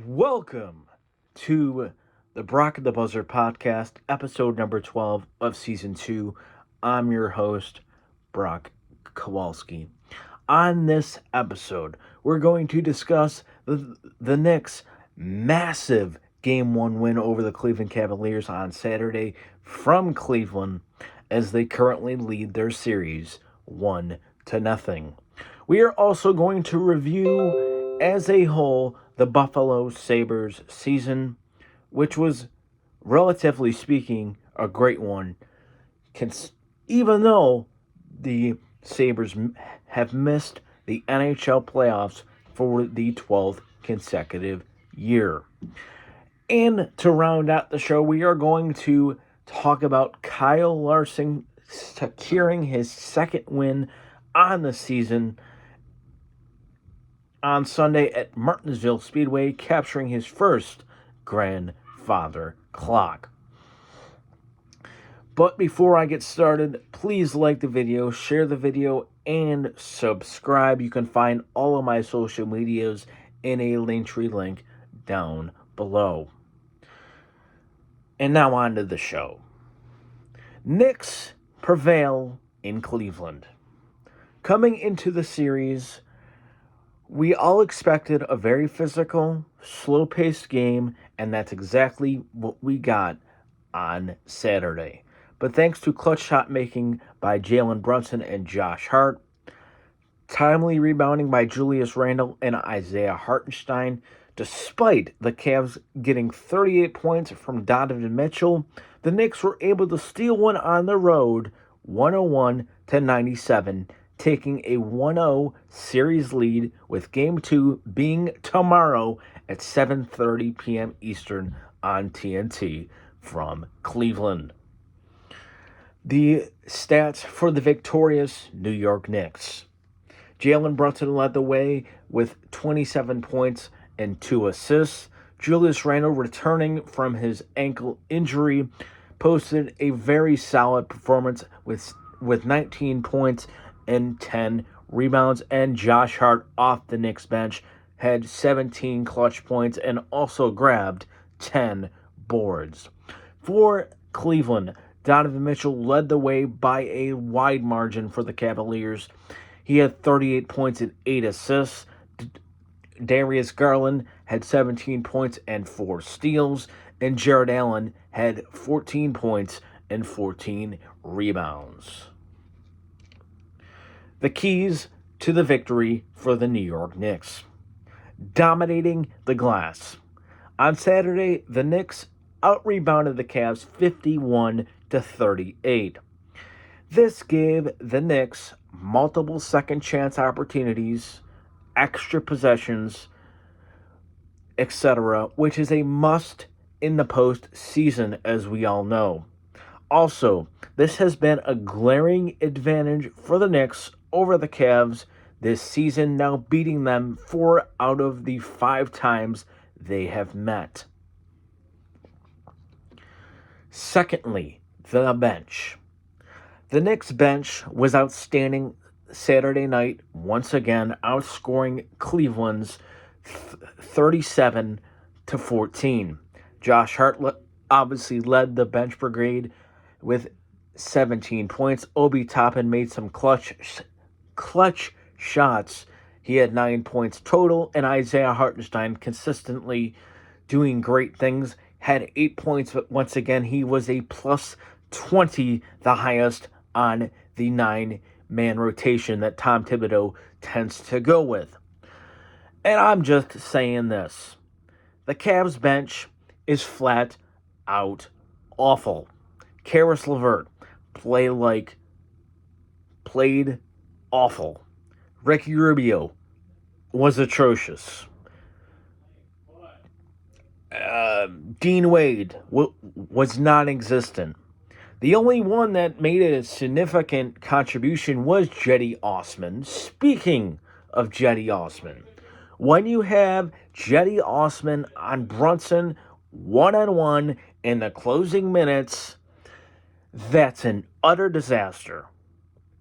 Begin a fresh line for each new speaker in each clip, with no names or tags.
Welcome to the Brock and the Buzzer podcast, episode number 12 of season 2. I'm your host, Brock Kowalski. On this episode, we're going to discuss the Knicks' massive Game 1 win over the Cleveland Cavaliers on Saturday from Cleveland as they currently lead their series 1-0. We are also going to review, as a whole, the Buffalo Sabres season, which was, relatively speaking, a great one, even though the Sabres have missed the NHL playoffs for the 12th consecutive year. And to round out the show, we are going to talk about Kyle Larson securing his second win on the season on Sunday at Martinsville Speedway, capturing his first grandfather clock. But before I get started, please like the video, share the video, and subscribe. You can find all of my social medias in a Linktree link down below. And now on to the show. Knicks prevail in Cleveland. Coming into the series, we all expected a very physical, slow-paced game, and that's exactly what we got on Saturday. But thanks to clutch shot making by Jalen Brunson and Josh Hart, timely rebounding by Julius Randle and Isaiah Hartenstein, despite the Cavs getting 38 points from Donovan Mitchell, the Knicks were able to steal one on the road, 101-97, taking a 1-0 series lead, with Game 2 being tomorrow at 7:30 p.m. Eastern on TNT from Cleveland. The stats for the victorious New York Knicks. Jalen Brunson led the way with 27 points and 2 assists. Julius Randle, returning from his ankle injury, posted a very solid performance with 19 points and 10 rebounds, and Josh Hart, off the Knicks bench, had 17 clutch points and also grabbed 10 boards. For Cleveland, Donovan Mitchell led the way by a wide margin for the Cavaliers. He had 38 points and 8 assists. Darius Garland had 17 points and 4 steals, and Jared Allen had 14 points and 14 rebounds. The keys to the victory for the New York Knicks. Dominating the glass. On Saturday, the Knicks out-rebounded the Cavs 51-38. This gave the Knicks multiple second-chance opportunities, extra possessions, etc., which is a must in the postseason, as we all know. Also, this has been a glaring advantage for the Knicks over the Cavs this season, now beating them 4 out of the 5 times they have met. Secondly, the bench. The Knicks bench was outstanding Saturday night, once again outscoring Cleveland's 37-14. Josh Hart obviously led the bench brigade with 17 points. Obi Toppin made some clutch shots. He had 9 points total, and Isaiah Hartenstein, consistently doing great things, had 8 points, but once again, he was a plus 20, the highest on the 9-man rotation that Tom Thibodeau tends to go with. And I'm just saying this. The Cavs bench is flat out awful. Karis LeVert played awful. Ricky Rubio was atrocious. Dean Wade was non-existent. The only one that made a significant contribution was Cedi Osman. Speaking of Cedi Osman, when you have Cedi Osman on Brunson one-on-one in the closing minutes, that's an utter disaster.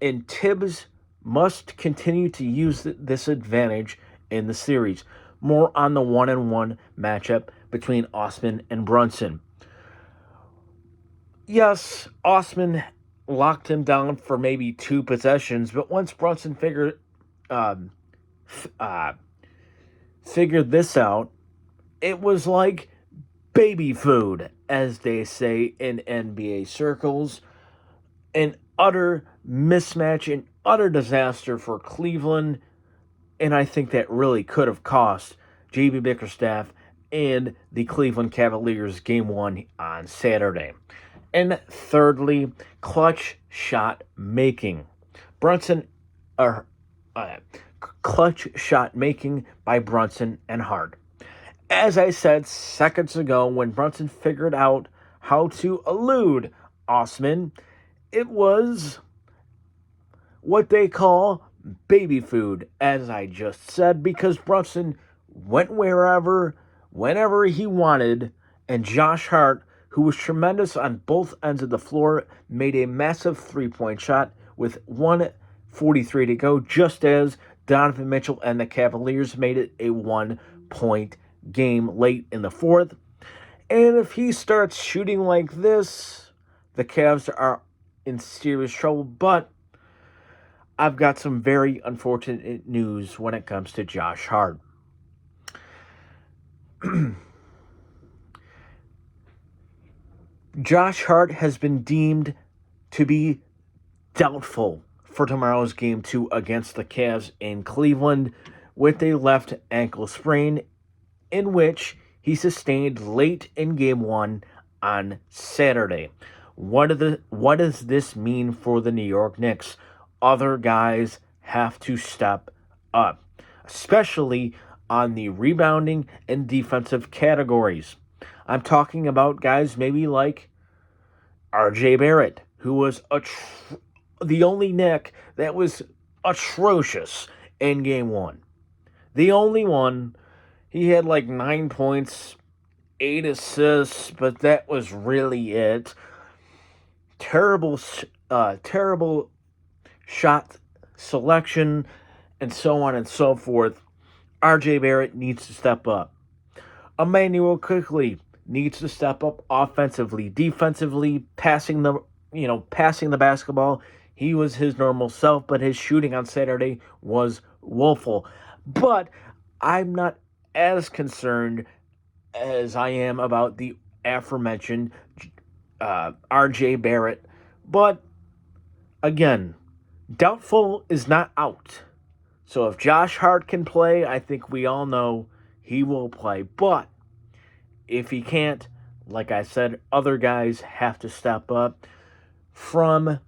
And Tibbs must continue to use this advantage in the series. more on the 1-on-1 matchup between Osman and Brunson. Yes, Osman locked him down for maybe 2 possessions, but once Brunson figured this out, it was like baby food, as they say in NBA circles. An utter mismatch, an utter disaster for Cleveland, and I think that really could have cost J.B. Bickerstaff and the Cleveland Cavaliers Game 1 on Saturday. And thirdly, clutch shot making. Clutch shot making by Brunson and Hart. As I said seconds ago, when Brunson figured out how to elude Osman, it was what they call baby food, as I just said, because Brunson went whenever he wanted, and Josh Hart, who was tremendous on both ends of the floor, made a massive three-point shot with 1:43 to go, just as Donovan Mitchell and the Cavaliers made it a 1-point game late in the fourth. And if he starts shooting like this, the Cavs are in serious trouble. But I've got some very unfortunate news when it comes to Josh Hart. Josh Hart has been deemed to be doubtful for tomorrow's Game 2 against the Cavs in Cleveland with a left ankle sprain, in which he sustained late in Game 1 on Saturday. What does this mean for the New York Knicks? Other guys have to step up, especially on the rebounding and defensive categories. I'm talking about guys maybe like R.J. Barrett, who was the only Knick that was atrocious in Game 1. The only one. He had like 9 points, 8 assists, but that was really it. Terrible shot selection, and so on and so forth. R.J. Barrett needs to step up. Emmanuel quickly needs to step up offensively, defensively, passing the basketball. He was his normal self, but his shooting on Saturday was woeful. But I'm not as concerned as I am about the aforementioned R.J. Barrett. But again, doubtful is not out. So if Josh Hart can play, I think we all know he will play. But if he can't, like I said, other guys have to step up. From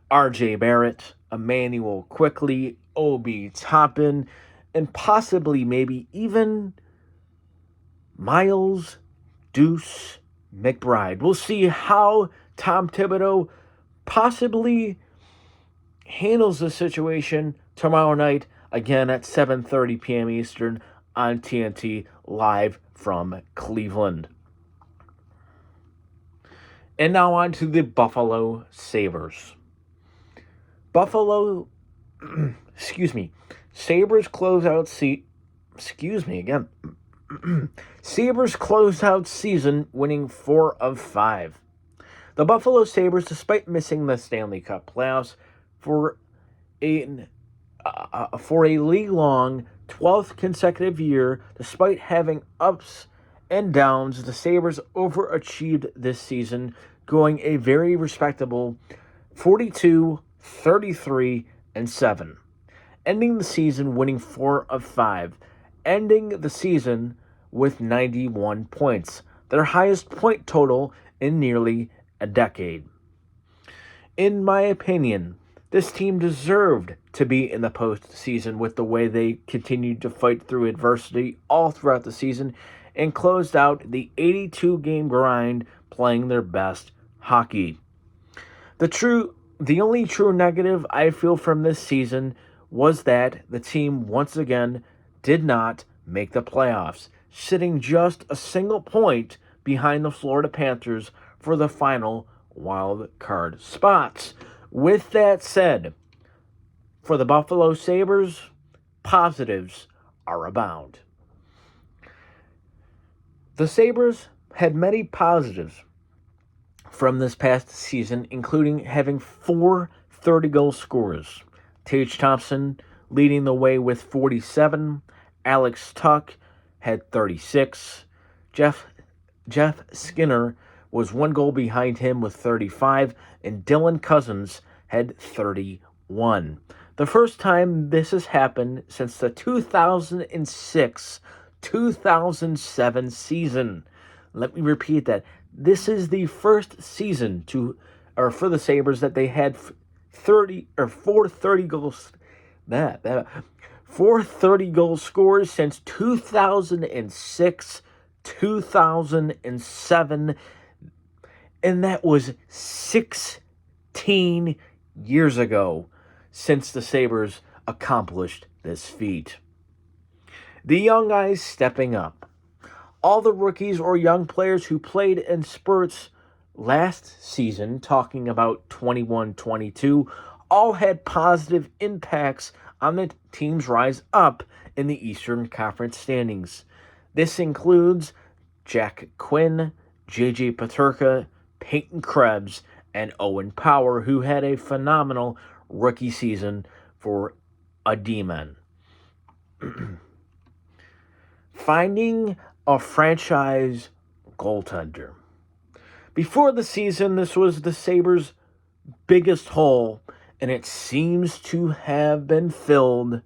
R.J. Barrett, Emmanuel Quickly, Obi Toppin, and possibly maybe even Miles Deuce McBride. We'll see how Tom Thibodeau possibly handles the situation tomorrow night, again at 7:30 p.m. Eastern on TNT, live from Cleveland. And now on to the Buffalo Sabres. Sabres close out Sabres closed out season winning 4 of 5. The Buffalo Sabres, despite missing the Stanley Cup playoffs for a league-long 12th consecutive year, despite having ups and downs, the Sabres overachieved this season, going a very respectable 42, 33, and 7. Ending the season winning 4 of 5, ending the season with 91 points, their highest point total in nearly a decade. In my opinion, this team deserved to be in the postseason with the way they continued to fight through adversity all throughout the season and closed out the 82-game grind playing their best hockey. The only true negative I feel from this season was that the team once again did not make the playoffs, sitting just a single point behind the Florida Panthers for the final wild card spots. With that said, for the Buffalo Sabres, positives are abound. The Sabres had many positives from this past season, including having 4 30-goal scorers. Tage Thompson leading the way with 47. Alex Tuch had 36. Jeff Skinner was 1 goal behind him with 35. And Dylan Cousins had 31. The first time this has happened since the 2006-2007 season. Let me repeat that. This is the first season for the Sabres that they had 4 30-goal 4 30-goal scores since 2006, 2007, and that was 16 years ago since the Sabres accomplished this feat. The young guys stepping up. All the rookies or young players who played in spurts last season, talking about 21-22, all had positive impacts on the team's rise up in the Eastern Conference standings. This includes Jack Quinn, J.J. Peterka, Peyton Krebs, and Owen Power, who had a phenomenal rookie season for a D-man. Finding a franchise goaltender. Before the season, this was the Sabres' biggest hole, and it seems to have been filled.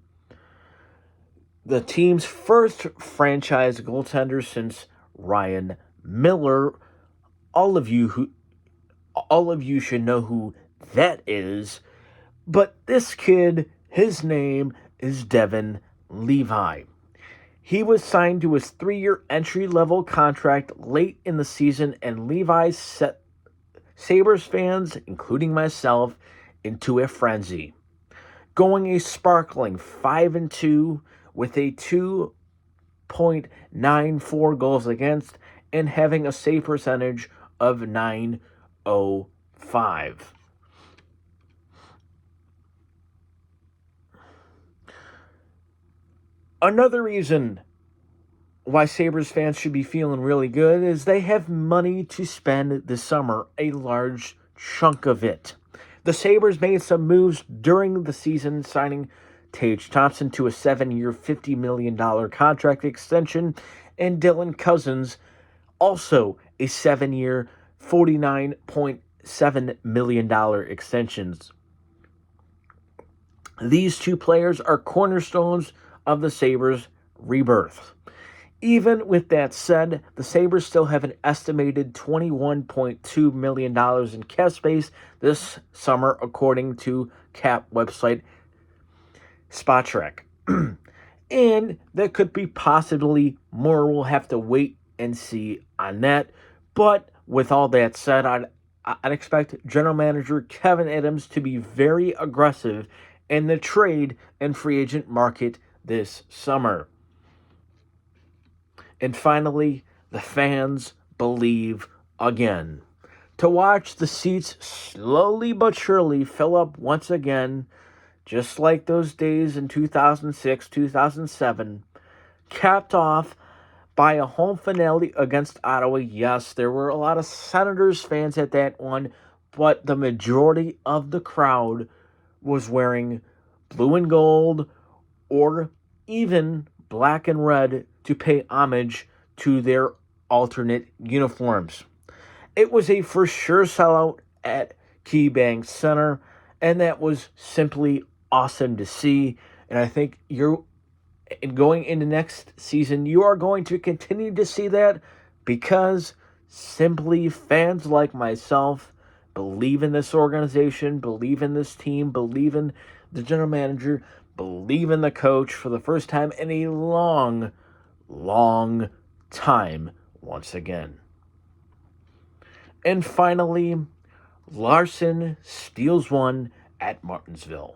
The team's first franchise goaltender since Ryan Miller. All of you should know who that is. But this kid, his name is Devin Levi. He was signed to his 3-year entry-level contract late in the season, and Levi set Sabres fans, including myself, into a frenzy. Going a sparkling 5-2 with a 2.94 goals against and having a save percentage of .905. Another reason why Sabres fans should be feeling really good is they have money to spend this summer, a large chunk of it. The Sabres made some moves during the season, signing Tage Thompson to a 7-year, $50 million contract extension, and Dylan Cousins also a 7-year, $49.7 million extensions. These two players are cornerstones of the Sabres' rebirth. Even with that said, the Sabres still have an estimated $21.2 million in cap space this summer, according to cap website Spotrac. And that could be possibly more. We'll have to wait and see on that. But with all that said, I'd expect General Manager Kevin Adams to be very aggressive in the trade and free agent market this summer. And finally, the fans believe again. To watch the seats slowly but surely fill up once again, just like those days in 2006, 2007, capped off by a home finale against Ottawa. Yes, there were a lot of Senators fans at that one, but the majority of the crowd was wearing blue and gold or even black and red to pay homage to their alternate uniforms. It was a for sure sellout at KeyBank Center, and that was simply awesome to see. And I think going into next season, you are going to continue to see that because simply fans like myself believe in this organization, believe in this team, believe in the general manager, believe in the coach for the first time in a long, long time once again. And finally, Larson steals one at Martinsville.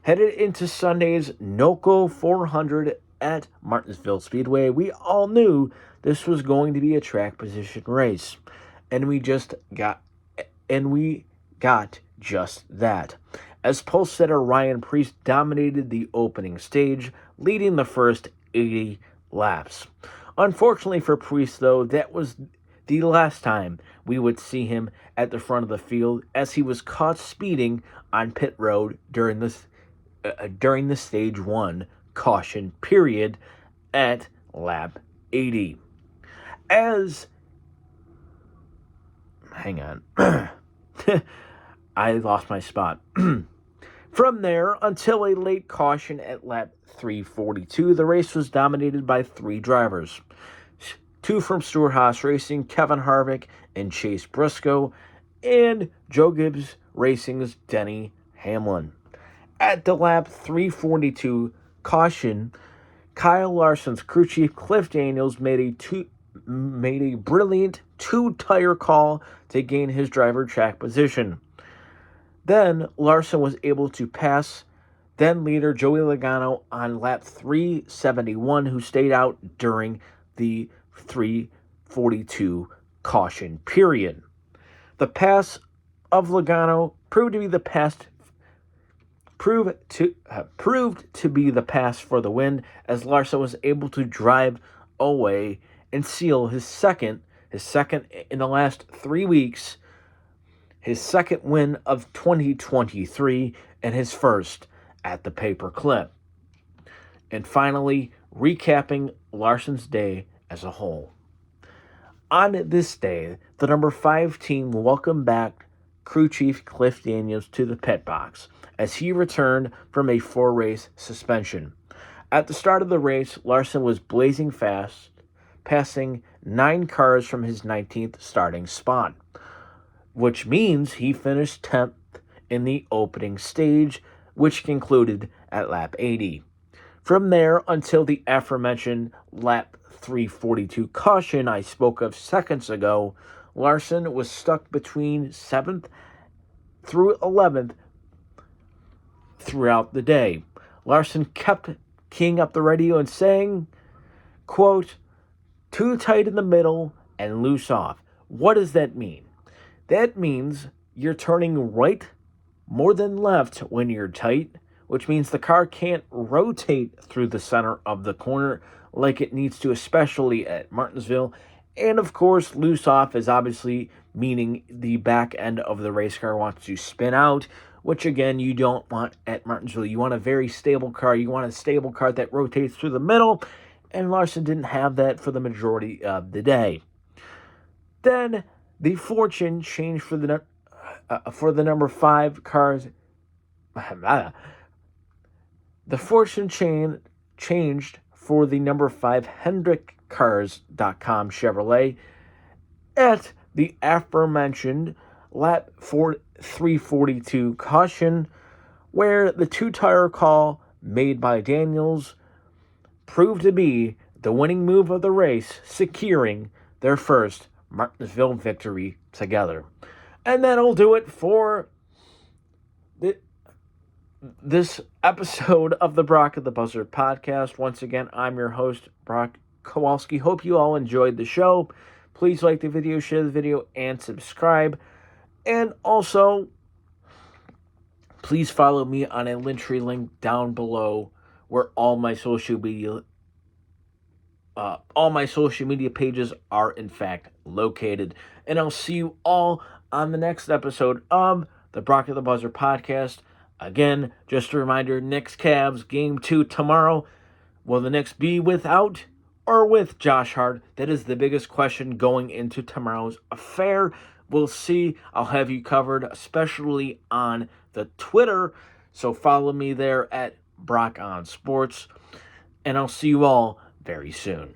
Headed into Sunday's NOCO 400 at Martinsville Speedway, we all knew this was going to be a track position race. And we got just that. as pole sitter Ryan Preece dominated the opening stage, leading the first 80 laps. Unfortunately for Preece, though, that was the last time we would see him at the front of the field, as he was caught speeding on pit road during the stage 1 caution period at lap 80. Hang on. I lost my spot. From there, until a late caution at lap 342, the race was dominated by 3 drivers. 2 from Stewart-Haas Racing, Kevin Harvick and Chase Briscoe, and Joe Gibbs Racing's Denny Hamlin. At the lap 342 caution, Kyle Larson's crew chief Cliff Daniels made a brilliant 2-tire call to gain his driver track position. Then Larson was able to pass then leader Joey Logano on lap 371, who stayed out during the 342 caution period. The pass of Logano proved to be the pass for the win, as Larson was able to drive away and seal his second in the last 3 weeks, his second win of 2023, and his first at the paperclip. And finally, recapping Larson's day as a whole. On this day, the number 5 team welcomed back crew chief Cliff Daniels to the pit box as he returned from a 4-race suspension. At the start of the race, Larson was blazing fast, passing 9 cars from his 19th starting spot, which means he finished 10th in the opening stage, which concluded at lap 80. From there until the aforementioned lap 342 caution I spoke of seconds ago, Larson was stuck between 7th through 11th throughout the day. Larson kept keying up the radio and saying, quote, "Too tight in the middle and loose off." What does that mean? That means you're turning right more than left when you're tight, which means the car can't rotate through the center of the corner like it needs to, especially at Martinsville. And of course, loose off is obviously meaning the back end of the race car wants to spin out, which again, you don't want at Martinsville. You want a very stable car. You want a stable car that rotates through the middle, and Larson didn't have that for the majority of the day. Then the fortune changed for the number 5 cars. The fortune changed for the number 5 HendrickCars.com Chevrolet at the aforementioned lap 342 caution, where the 2-tire call made by Daniels proved to be the winning move of the race, securing their first Martinsville victory together. And that'll do it for this episode of the Brock of the Buzzard podcast. Once again, I'm your host, Brock Kowalski. Hope you all enjoyed the show. Please like the video, share the video, and subscribe. And also, please follow me on a Linktree link down below, where all my social media pages are in fact located. And I'll see you all on the next episode of the Brock of the Buzzer podcast. Again, just a reminder, Knicks Cavs game 2 tomorrow. Will the Knicks be without or with Josh Hart? That is the biggest question going into tomorrow's affair. We'll see. I'll have you covered, especially on the Twitter. So follow me there at Brock on Sports. And I'll see you all very soon.